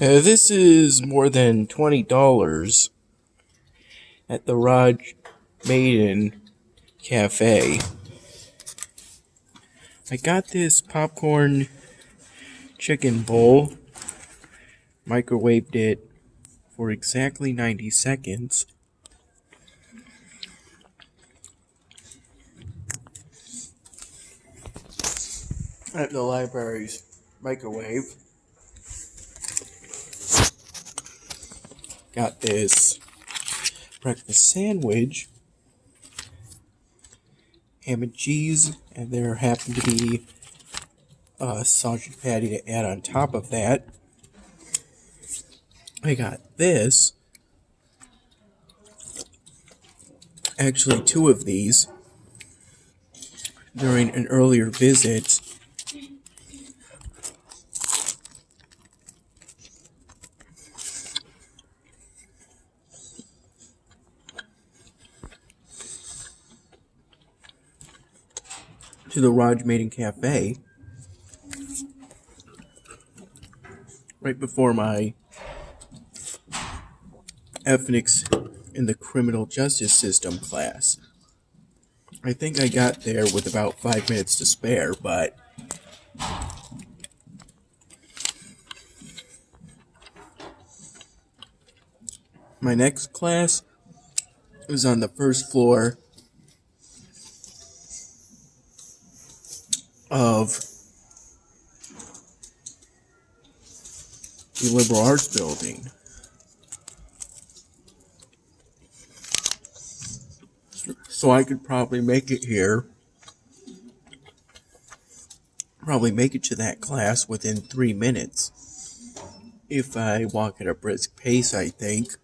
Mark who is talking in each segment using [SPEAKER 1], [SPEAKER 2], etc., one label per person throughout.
[SPEAKER 1] This is more than $20 at the Raj Maiden Cafe. I got this popcorn chicken bowl, microwaved it for exactly 90 seconds. At the library's microwave. Got this breakfast sandwich, ham and cheese, and there happened to be a sausage patty to add on top of that. I got this, actually two of these, during an earlier visit to the Raj Maiden Cafe right before my ethics in the criminal justice system class. I think I got there with about 5 minutes to spare, but my next class was on the first floor of the liberal arts building. So I could probably make it here, probably make it to that class within 3 minutes. If I walk at a brisk pace, I think.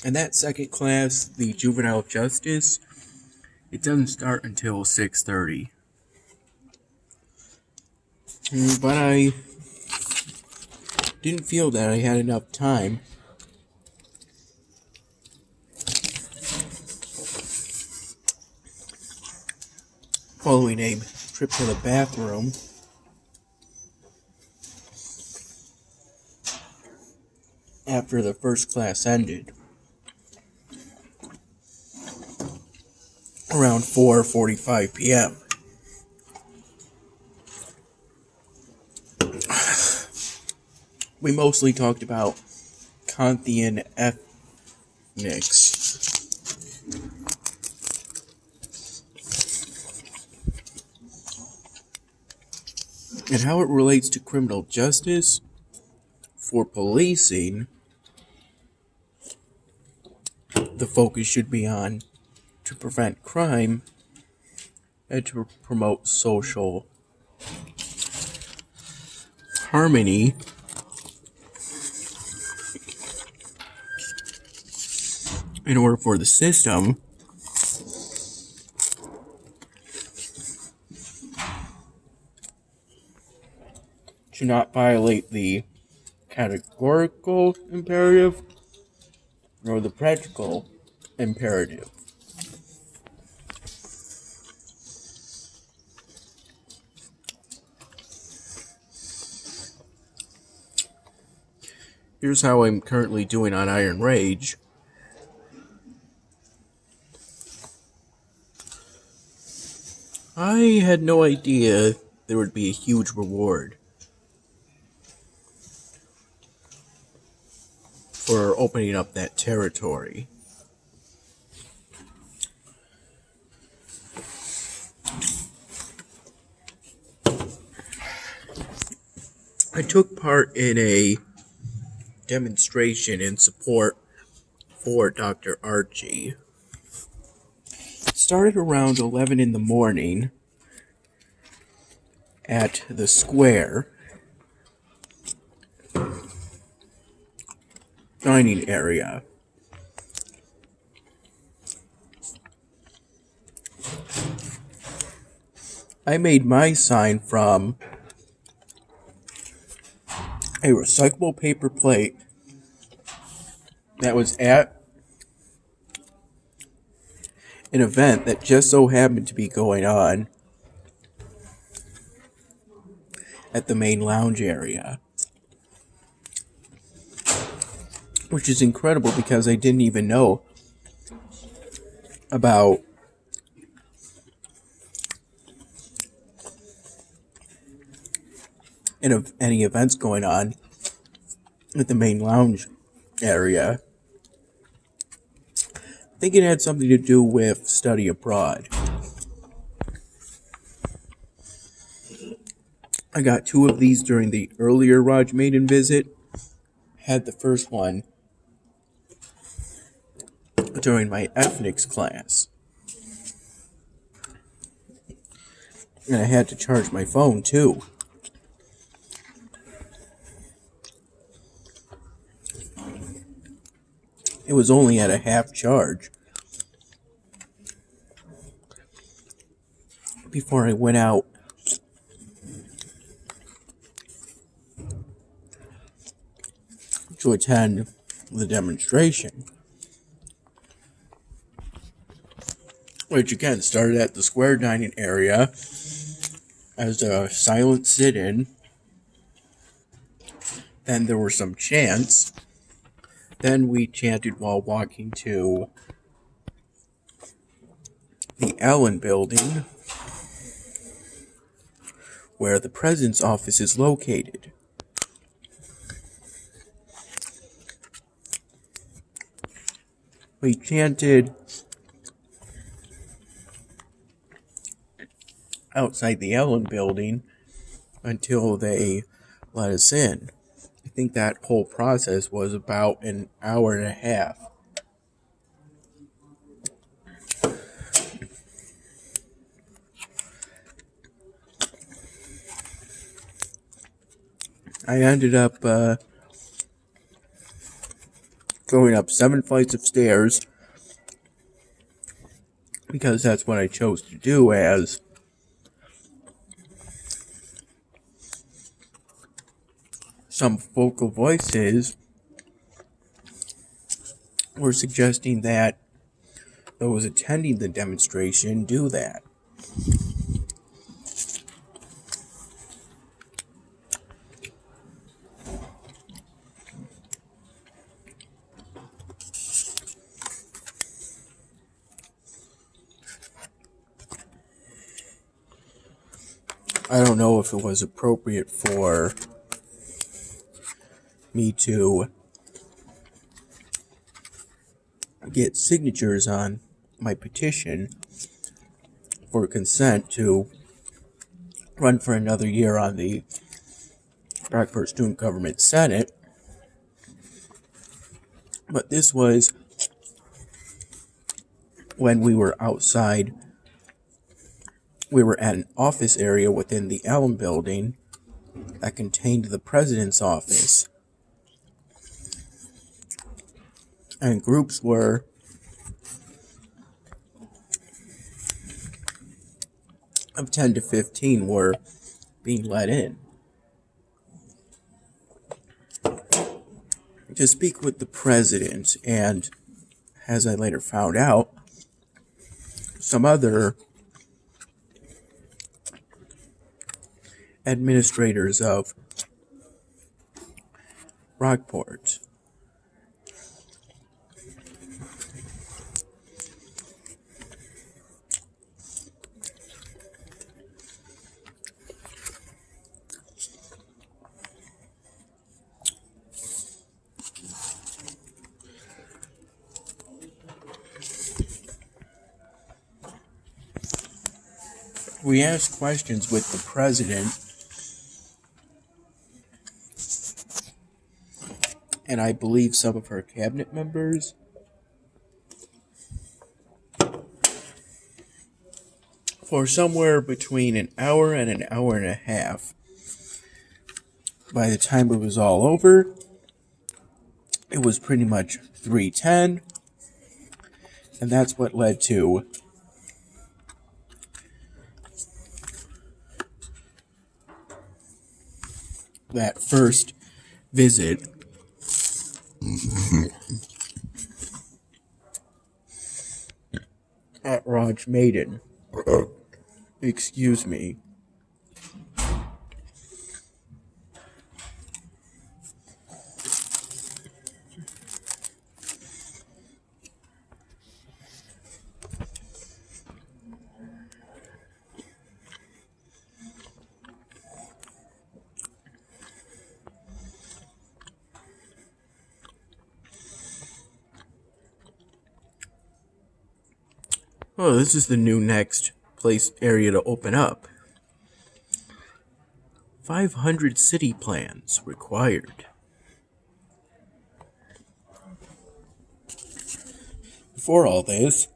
[SPEAKER 1] And that second class, the juvenile justice, it doesn't start until 6:30. But I didn't feel that I had enough time. Following a trip to the bathroom, after the first class ended, around 4:45 p.m. We mostly talked about Kantian ethics. And how it relates to criminal justice. For policing, the focus should be on to prevent crime and to promote social harmony in order for the system to not violate the categorical imperative nor the practical imperative. Here's how I'm currently doing on Iron Rage. I had no idea there would be a huge reward for opening up that territory. I took part in a demonstration in support for Dr. Archie. It started around 11 in the morning at the square dining area. I made my sign from a recyclable paper plate that was at an event that just so happened to be going on at the main lounge area. which is incredible because I didn't even know about any events going on at the main lounge area. I think it had something to do with study abroad. I got 2 of these during the earlier Raj Maiden visit. Had the first one during my ethnics class. And I had to charge my phone too. It was only at a half charge. Before I went out to attend the demonstration, which again started at the square dining area as a silent sit-in. Then there were some chants. Then we chanted while walking to the Allen building, where the president's office is located. We chanted outside the Allen building until they let us in. I think that whole process was about an hour and a half. I ended up going up 7 flights of stairs because that's what I chose to do, as some vocal voices were suggesting that those attending the demonstration do that. I don't know if it was appropriate for me to get signatures on my petition for consent to run for another year on the Rockport Student Government Senate. But this was when we were outside. We were at an office area within the Allen building that contained the president's office. And groups were of 10 to 15 were being let in to speak with the president, and as I later found out, some other administrators of Rockport. We asked questions with the president, and I believe some of her cabinet members. For somewhere between an hour and an hour and a half. By the time it was all over, it was pretty much 3:10, and that's what led to that first visit at Raj Maiden. Excuse me. Oh, this is the new next place area to open up. 500 city plans required. Before all this,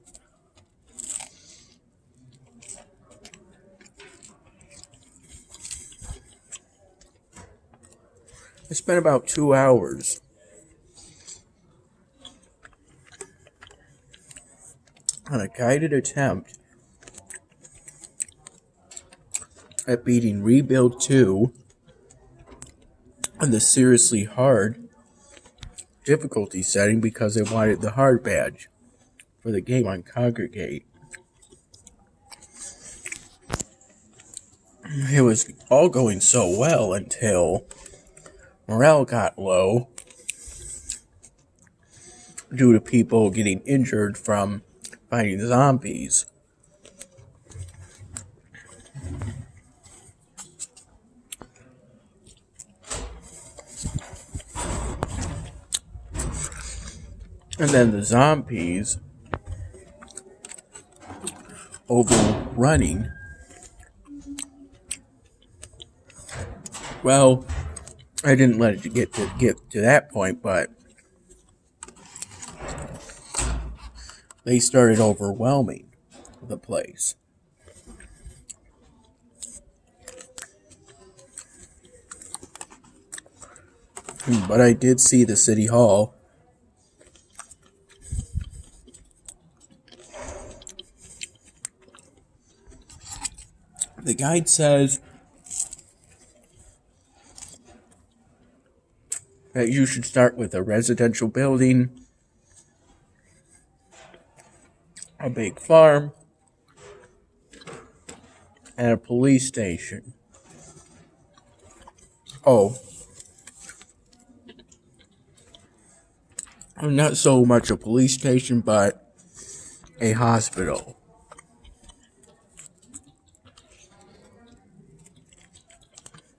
[SPEAKER 1] I spent about 2 hours on a guided attempt at beating Rebuild 2 on the seriously hard difficulty setting because they wanted the hard badge for the game on Congregate. It was all going so well until morale got low due to people getting injured from fighting zombies. And then the zombies overrunning. Well, I didn't let it get to that point, but they started overwhelming the place. But I did see the city hall. The guide says that you should start with a residential building, a big farm, and a police station. Oh, not so much a police station, but a hospital.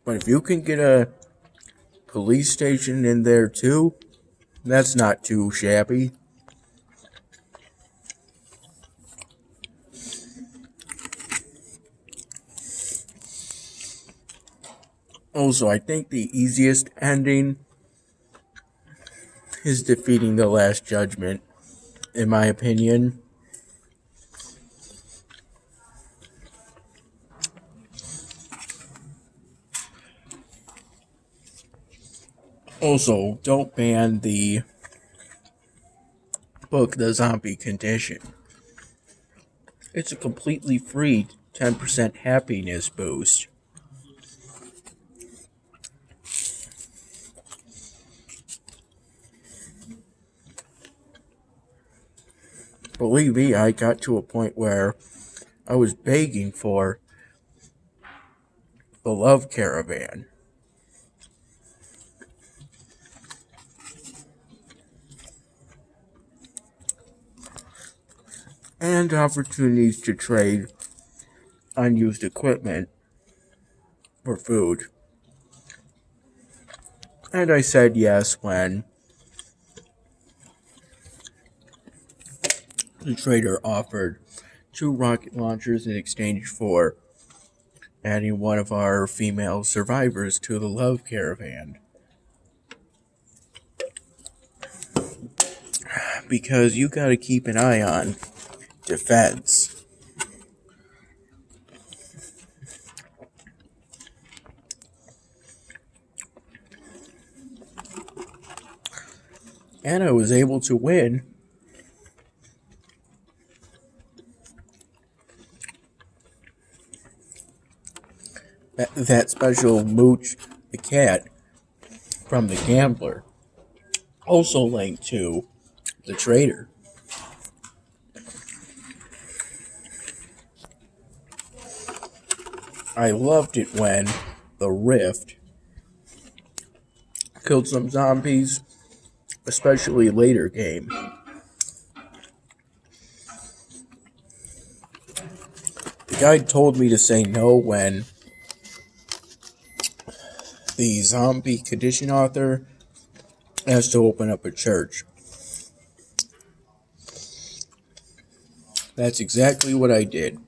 [SPEAKER 1] But if you can get a police station in there too, that's not too shabby. Also, I think the easiest ending is defeating the Last Judgment, in my opinion. Also, don't ban the book, The Zombie Condition. It's a completely free 10% happiness boost. Believe me, I got to a point where I was begging for the Love Caravan. And opportunities to trade unused equipment for food. And I said yes when the trader offered 2 rocket launchers in exchange for adding one of our female survivors to the Love Caravan. Because you gotta keep an eye on defense. And I was able to win that special Mooch the cat from the gambler. Also linked to the trader. I loved it when the Rift killed some zombies, especially later game. The guide told me to say no when the zombie condition author has to open up a church. That's exactly what I did.